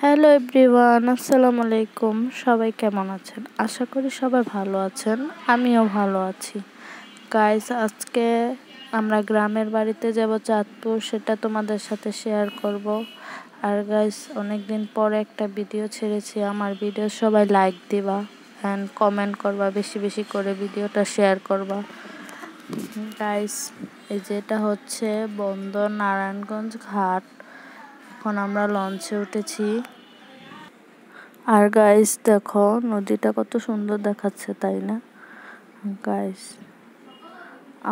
Hello everyone, আসসালামু আলাইকুম। সবাই কেমন আছেন? আশা করি সবাই ভালো আছেন, আমিও ভালো আছি। গাইস, আজকে আমরা গ্রামের বাড়িতে যাব চাঁদপুর, সেটা তোমাদের সাথে শেয়ার করব। আর গাইস, অনেকদিন পরে একটা ভিডিও ছেড়েছি। আমার ভিডিও সবাই লাইক দিবা অ্যান্ড কমেন্ট করবা, বেশি বেশি করে ভিডিওটা শেয়ার করবা। গাইস, এই যেটা হচ্ছে বন্দর নারায়ণগঞ্জ ঘাট। এখন আমরা লঞ্চে উঠেছি। আর গাইস দেখো, নদীটা কত সুন্দর দেখাচ্ছে, তাই না? গাইস,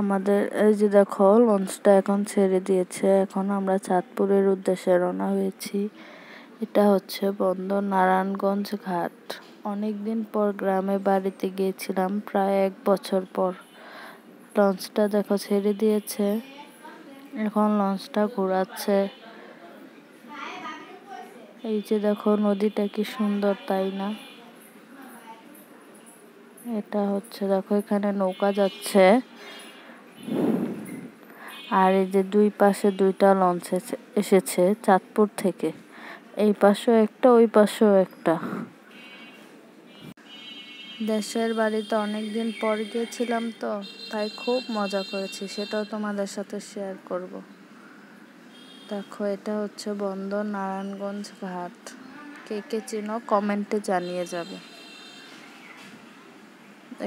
আমাদের এই যে দেখো, লঞ্চটা এখন ছেড়ে দিয়েছে। এখন আমরা চাঁদপুরের উদ্দেশ্যে রওনা হয়েছি। এটা হচ্ছে বন্দর নারায়ণগঞ্জ ঘাট। অনেকদিন পর গ্রামে বাড়িতে গিয়েছিলাম, প্রায় 1 বছর পর। লঞ্চটা দেখো ছেড়ে দিয়েছে, এখন লঞ্চটা ঘোরাচ্ছে। এই যে দেখো, নদীটা কি সুন্দর, তাই না? এটা হচ্ছে দেখো, এখানে নৌকা যাচ্ছে। আর এই যে দুই পাশে 2টা লঞ্চ এসেছে চাঁদপুর থেকে। এই পাশেও একটা, ওই পাশেও একটা। দেশের বাড়িতে অনেকদিন পর গিয়েছিলাম, তো তাই খুব মজা করেছি, সেটাও তোমাদের সাথে শেয়ার করব। দেখো, এটা হচ্ছে বন্দর নারায়ণগঞ্জ ঘাট। কে কে চিনো কমেন্টে জানিয়ে যাবে।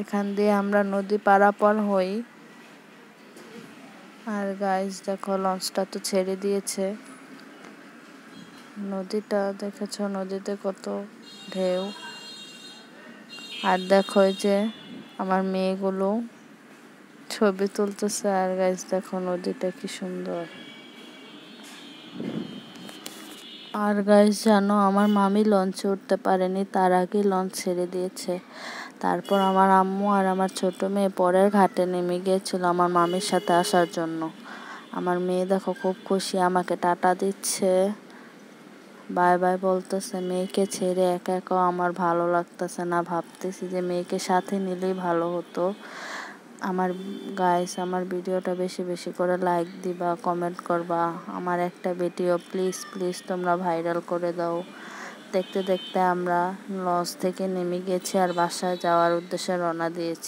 এখান দিয়ে আমরা নদী পারাপার হই। আর গাইস দেখো, লঞ্চটা তো ছেড়ে দিয়েছে। নদীটা দেখেছো, নদীতে কত ঢেউ। আর দেখো, এই যে আমার মেয়েগুলো ছবি তুলতেছে। আর গাইস দেখো, নদীটা কি সুন্দর। আর গাইস জানো, আমার মামি লঞ্চে উঠতে পারেনি, তার আগে লঞ্চ ছেড়ে দিয়েছে। তারপর আমার আম্মু আর আমার ছোট মেয়ে পরের ঘাটে নেমে গিয়েছিল আমার মামির সাথে আসার জন্য। আমার মেয়ে দেখো খুব খুশি, আমাকে টাটা দিচ্ছে, বাই বাই বলতেছে। মেয়েকে ছেড়ে একা একা আমার ভালো লাগতেছে না, ভাবতেছি যে মেয়েকে সাথে নিলেই ভালো হতো। আমার গাইস, আমার ভিডিওটা বেশি বেশি করে লাইক দিবা, কমেন্ট করবা। আমার একটা ভিডিও প্লিজ প্লিজ তোমরা ভাইরাল করে দাও। দেখতে দেখতে আমরা লঞ্চ থেকে নেমে গেছি আর বাসায় যাওয়ার উদ্দেশ্যে রওনা দিয়েছি।